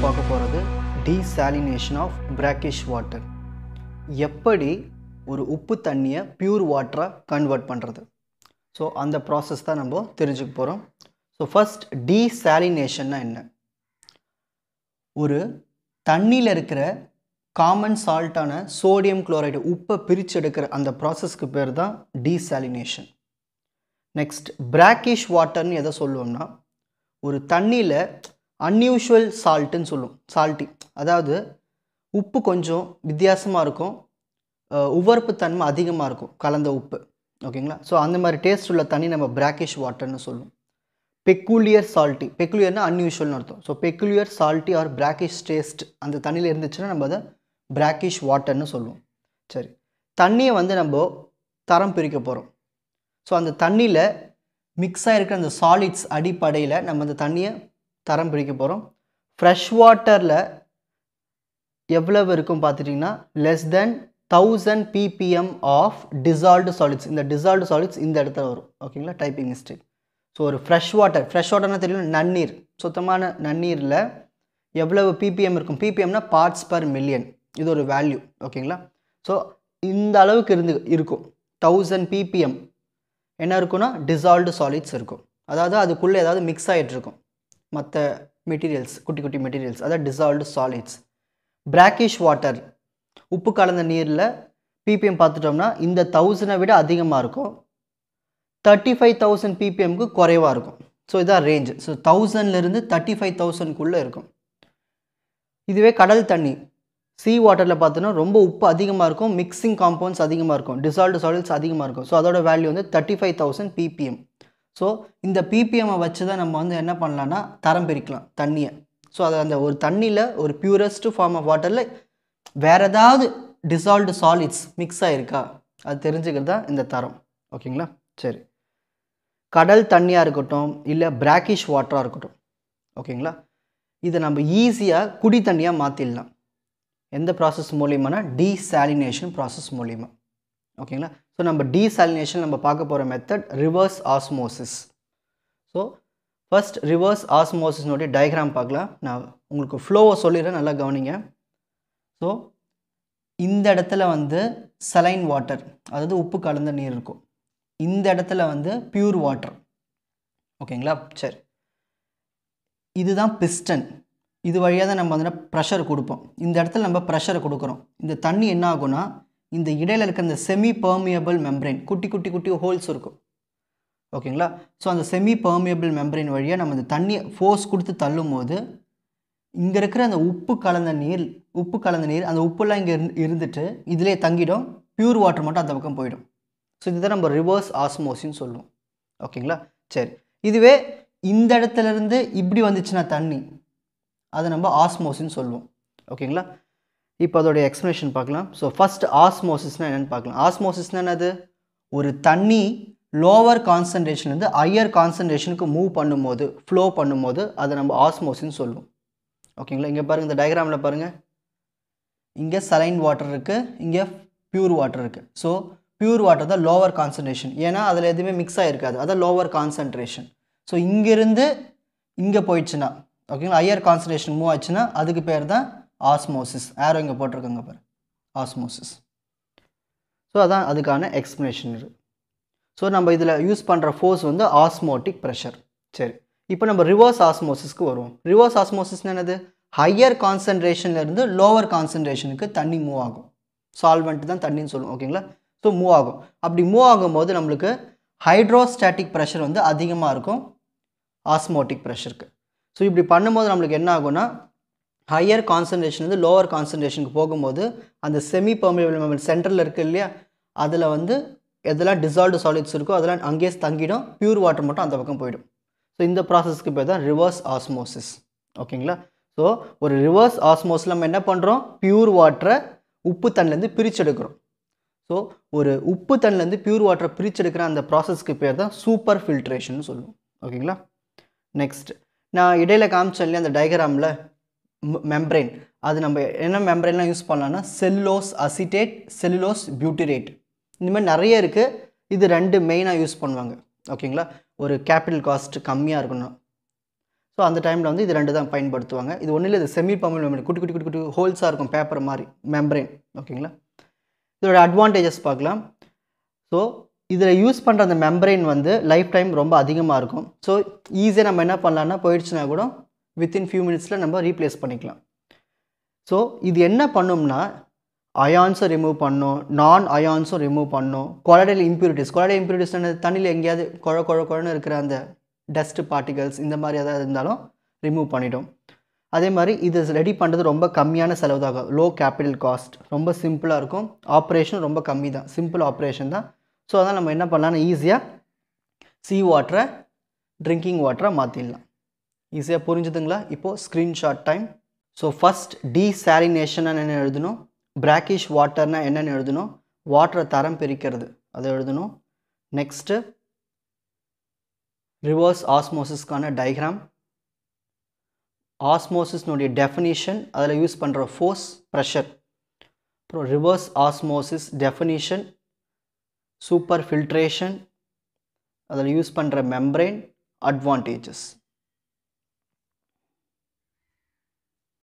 பார்க்க போகிறது desalination of brackish water. எப்படி ஒரு உப்பு தண்ணியை பியூர் வாட்டராக கன்வெர்ட் பண்ணுறது. ஸோ அந்த ப்ராசஸ் தான் நம்ம தெரிஞ்சுக்க போகிறோம். ஸோ ஃபர்ஸ்ட் desalination என்ன? ஒரு தண்ணியில் இருக்கிற காமன் சால்ட்டான சோடியம் குளோரைடு உப்பை பிரித்து எடுக்கிற அந்த ப்ராசஸ்க்கு பேர் தான் desalination. நெக்ஸ்ட் brackish வாட்டர்னு எதை சொல்லுவோம்னா, ஒரு தண்ணியில் அன்யூஷுவல் சால்ட்டுன்னு சொல்லுவோம். சால்ட்டி, அதாவது உப்பு கொஞ்சம் வித்தியாசமாக இருக்கும், உவர்ப்பு தன்மை அதிகமாக இருக்கும் கலந்த உப்பு. ஓகேங்களா? ஸோ அந்த மாதிரி டேஸ்ட் உள்ள தண்ணி நம்ம brackish வாட்டர்னு சொல்லுவோம். பெக்குலியர் சால்ட்டி, பெக்குலியர்னா அன்யூஷுவல்னு அர்த்தம். So peculiar salty or brackish taste அந்த தண்ணியில் இருந்துச்சுன்னா நம்ம அதை brackish வாட்டர்னு சொல்லுவோம். சரி, தண்ணியை நம்ம தரம் பிரிக்க போகிறோம். ஸோ அந்த தண்ணியில் மிக்ஸ் ஆகிருக்கிற அந்த சாலிட்ஸ் அடிப்படையில் நம்ம அந்த தண்ணியை தரம் பிரிக்க போகிறோம். ஃப்ரெஷ் வாட்டரில் எவ்வளவு இருக்கும் பார்த்துட்டிங்கன்னா less than 1000 ppm of dissolved solids. இந்த டிசால்வ்டு சாலிட்ஸ் இந்த இடத்துல வரும். ஓகேங்களா? Typing mistake. ஸோ ஒரு ஃப்ரெஷ் வாட்டர்னா தெரியும், நன்னீர், சுத்தமான நன்னீரில் எவ்வளவு ppm இருக்கும்? ppmனா பார்ட்ஸ் பர் மில்லியன். இது ஒரு வேல்யூ. ஓகேங்களா? ஸோ இந்த அளவுக்கு இருக்கும். 1000 ppm என்ன இருக்குன்னா டிசால்வ்டு சாலிட்ஸ் இருக்கும். அதாவது அதுக்குள்ளே ஏதாவது மிக்ஸ் ஆகிட்டு இருக்கும், மற்ற மெட்டீரியல்ஸ், குட்டி குட்டி மெட்டீரியல்ஸ், அதாவது டிசால்வ்டு சாலிட்ஸ். brackish வாட்டர் உப்பு கலந்த நீரில் ppm பார்த்துட்டோம்னா இந்த 1000 விட அதிகமாக இருக்கும், 35,000 ppmக்கு குறைவாக இருக்கும். ஸோ இதான் ரேஞ்ச். ஸோ 1000லேருந்து 35,000க்குள்ளே இருக்கும். இதுவே கடல் தண்ணி சீ வாட்டரில் பார்த்தோன்னா ரொம்ப உப்பு அதிகமாக இருக்கும், மிக்சிங் காம்பவுண்ட்ஸ் அதிகமாக இருக்கும், டிசால்வ்டு சாலிட்ஸ் அதிகமாக இருக்கும். ஸோ அதோட வேல்யூ 35,000 ppm. ஸோ இந்த ppm வச்சு தான் நம்ம என்ன பண்ணலான்னா தரம் பிரிக்கலாம் தண்ணியை. ஸோ அது அந்த ஒரு தண்ணியில் ஒரு பியூரஸ்ட் ஃபார்ம் ஆஃப் வாட்டரில் வேறு ஏதாவது டிசால்வ்டு சாலிட்ஸ் மிக்ஸ் ஆகிருக்கா அது தெரிஞ்சுக்கிறது தான் இந்த தரம். ஓகேங்களா? சரி, கடல் தண்ணியாக இருக்கட்டும் இல்லை brackish வாட்டராக இருக்கட்டும், ஓகேங்களா, இதை நம்ம ஈஸியாக குடி தண்ணியாக மாற்றிடலாம். எந்த ப்ராசஸ் மூலியமானா desalination ப்ராசஸ் மூலிமா. ஓகேங்களா? ஸோ நம்ம desalination நம்ம பார்க்க போகிற method reverse osmosis. So first reverse ஆஸ்மோசிஸ்னுடைய டயக்ராம் பார்க்கலாம். நான் உங்களுக்கு ஃப்ளோவை சொல்லிடுறேன், நல்லா கவனிங்க. ஸோ இந்த இடத்துல சலைன் வாட்டர், அதாவது உப்பு கலந்த நீர் இருக்கும். இந்த இடத்துல பியூர் வாட்டர். ஓகேங்களா? சரி, இதுதான் பிஸ்டன். இது வழியாக தான் நம்ம ப்ரெஷர் கொடுப்போம். இந்த இடத்துல நம்ம ப்ரெஷரை கொடுக்குறோம். இந்த தண்ணி என்ன ஆகும்னா, இந்த இடையில இருக்க இந்த செமி பெர்மியபிள் மெம்பரைன், குட்டி குட்டி குட்டி ஹோல்ஸ் இருக்கும். ஓகேங்களா? ஸோ அந்த செமி பெர்மியபிள் மெம்பரைன் வழியாக நம்ம இந்த தண்ணியை ஃபோர்ஸ் கொடுத்து தள்ளும் போது இங்கே இருக்கிற அந்த உப்பு கலந்த நீர் அந்த உப்புலாம் இங்கே இருந்துட்டு இதிலே தங்கிடும், பியூர் வாட்டர் மட்டும் அந்த பக்கம் போயிடும். ஸோ இதுதான் நம்ம ரிவர்ஸ் ஆஸ்மோசின்னு சொல்லுவோம். ஓகேங்களா? சரி, இதுவே இந்த இடத்துலேருந்து இப்படி வந்துச்சுன்னா தண்ணி, அதை நம்ம ஆஸ்மோசின்னு சொல்லுவோம். ஓகேங்களா? இப்போ அதோடைய எக்ஸ்ப்ளனேஷன் பார்க்கலாம். ஸோ ஃபஸ்ட் ஆஸ்மோசிஸ்னால் என்னென்னு பார்க்கலாம். ஆஸ்மோசிஸ்னால் என்னது? ஒரு தண்ணி லோவர் கான்சன்ட்ரேஷன்லேருந்து ஹையர் கான்சன்ட்ரேஷனுக்கு மூவ் பண்ணும்போது, ஃப்ளோ பண்ணும்போது அதை நம்ம ஆஸ்மோசின்னு சொல்லுவோம். ஓகேங்களா? இங்கே பாருங்கள், இந்த டயக்ராமில் பாருங்கள், இங்கே சலைன் வாட்டர் இருக்குது, இங்கே பியூர் வாட்டர் இருக்குது. ஸோ பியூர் வாட்டர் தான் லோவர் கான்சன்ட்ரேஷன், ஏன்னா அதில் எதுவுமே மிக்ஸ் ஆகிருக்காது, அதான் லோவர் கான்சன்ட்ரேஷன். ஸோ இங்கேருந்து இங்கே போயிடுச்சுன்னா, ஓகேங்களா, ஹையர் கான்சன்ட்ரேஷன் மூவ் ஆச்சுன்னா அதுக்கு பேர் தான் ஆஸ்மோசிஸ். ஏரோ இங்கே போட்டிருக்காங்க பாரு, ஆஸ்மோசிஸ். ஸோ அதான் அதுக்கான எக்ஸ்ப்ளனேஷன் இது. ஸோ நம்ம இதில் யூஸ் பண்ணுற ஃபோர்ஸ் ஆஸ்மோட்டிக் ப்ரெஷர். சரி, இப்போ நம்ம ரிவர்ஸ் ஆஸ்மோசிஸ்க்கு வருவோம். ரிவர்ஸ் ஆஸ்மோசிஸ்னு என்னது? ஹையர் கான்சன்ட்ரேஷன்லேருந்து லோவர் கான்சன்ட்ரேஷனுக்கு தண்ணி மூவ் ஆகும். சால்வெண்ட் தான் தண்ணின்னு சொல்லுவோம். ஓகேங்களா? ஸோ மூவ் ஆகும். அப்படி மூவ் ஆகும்போது நம்மளுக்கு ஹைட்ரோஸ்டாட்டிக் ப்ரெஷர் அதிகமாக இருக்கும் ஆஸ்மோட்டிக் ப்ரெஷருக்கு. ஸோ இப்படி பண்ணும்போது நம்மளுக்கு என்ன ஆகும்னா, ஹையர் கான்சன்ட்ரேஷன்லேருந்து லோவர் கான்சன்ட்ரேஷனுக்கு போகும்போது அந்த செமி பெர்மியபிள் மெம்பரைன் சென்டரில் இருக்குது இல்லையா, அதில் எதெல்லாம் டிசால்வ்டு சாலிட்ஸ் இருக்கோ அதெல்லாம் அங்கேயே தங்கிடும், பியூர் வாட்டர் மட்டும் அந்த பக்கம் போயிடும். ஸோ இந்த ப்ராசஸ்க்கு பேர் தான் ரிவர்ஸ் ஆஸ்மோசிஸ். ஓகேங்களா? ஸோ ஒரு ரிவர்ஸ் ஆஸ்மோஸில் நம்ம என்ன பண்ணுறோம்? பியூர் வாட்டரை உப்பு தண்ணிலேருந்து பிரிச்செடுக்கிறோம். ஸோ ஒரு உப்பு தண்ணிலேருந்து பியூர் வாட்டரை பிரிச்செடுக்கிற அந்த ப்ராசஸ்க்கு பேர் தான் சூப்பர் ஃபில்ட்ரேஷன் சொல்லுவோம். ஓகேங்களா? நெக்ஸ்ட், நான் இடையில காமிச்சேன் இல்லையா அந்த டயக்ராமில் மெம்பரைன், அது நம்ம என்ன மெம்பரைன்லாம் யூஸ் பண்ணலாம்னா செல்லுலோஸ் அசிட்டேட், செல்லுலோஸ் பியூட்டிரேட், இந்த மாதிரி நிறைய இருக்குது. இது ரெண்டு மெயினாக யூஸ் பண்ணுவாங்க. ஓகேங்களா? ஒரு கேபிட்டல் காஸ்ட் கம்மியாக இருக்கணும். ஸோ அந்த டைமில் வந்து இது ரெண்டு தான் பயன்படுத்துவாங்க. இது ஒன்றும் இல்லை, இது செமி பர்மனன்ட் மெம்பரேன், குட்டி குட்டி குட்டி குட்டி ஹோல்ஸாக இருக்கும், பேப்பர் மாதிரி மெம்பரேன். ஓகேங்களா? இதோட அட்வான்டேஜஸ் பார்க்கலாம். ஸோ இதில் யூஸ் பண்ணுற அந்த மெம்பரேன் வந்து லைஃப் டைம் ரொம்ப அதிகமாக இருக்கும். ஸோ ஈஸியாக நம்ம என்ன பண்ணலான்னா, போயிடுச்சுன்னா கூட வித்தின் ஃபியூ மினிட்ஸில் நம்ம ரீப்ளேஸ் பண்ணிக்கலாம். ஸோ இது என்ன பண்ணும்னா, அயான்ஸும் ரிமூவ் பண்ணும், நான் அயான்ஸும் ரிமூவ் பண்ணும். கொலாய்டல் இம்ப்யூரிட்டிஸ் தண்ணியில் எங்கேயாவது குழன்னு இருக்கிற அந்த டஸ்ட் பார்ட்டிகல்ஸ் இந்த மாதிரி எதாவது இருந்தாலும் ரிமூவ் பண்ணிடும். அதே மாதிரி இது ரெடி பண்ணுறது ரொம்ப கம்மியான செலவு தான், லோ கேபிட்டல் காஸ்ட், ரொம்ப சிம்பிளாக இருக்கும். ஆப்ரேஷன் ரொம்ப கம்மி தான், சிம்பிள் ஆப்ரேஷன் தான். ஸோ அதனால் நம்ம என்ன பண்ணலாம்னா, ஈஸியாக சீ வாட்டரை ட்ரிங்கிங் வாட்டரை மாற்றிடலாம். ஈஸியாக புரிஞ்சுதுங்களா? இப்போது screenshot time. So first desalination என்னென்னு எழுதணும், பிராக்கிஷ் வாட்டர்னால் என்னென்னு எழுதணும், வாட்டரை தரம் பிரிக்கிறது அதை எழுதணும். நெக்ஸ்ட்டு ரிவர்ஸ் ஆஸ்மோசிஸ்க்கான டயக்ராம், ஆஸ்மோசிஸ்னுடைய டெஃபினிஷன், அதில் யூஸ் பண்ணுற ஃபோர்ஸ், ப்ரெஷர். அப்புறம் reverse osmosis definition, super filtration, அதில் யூஸ் பண்ணுற மெம்பரேன், அட்வான்டேஜஸ்.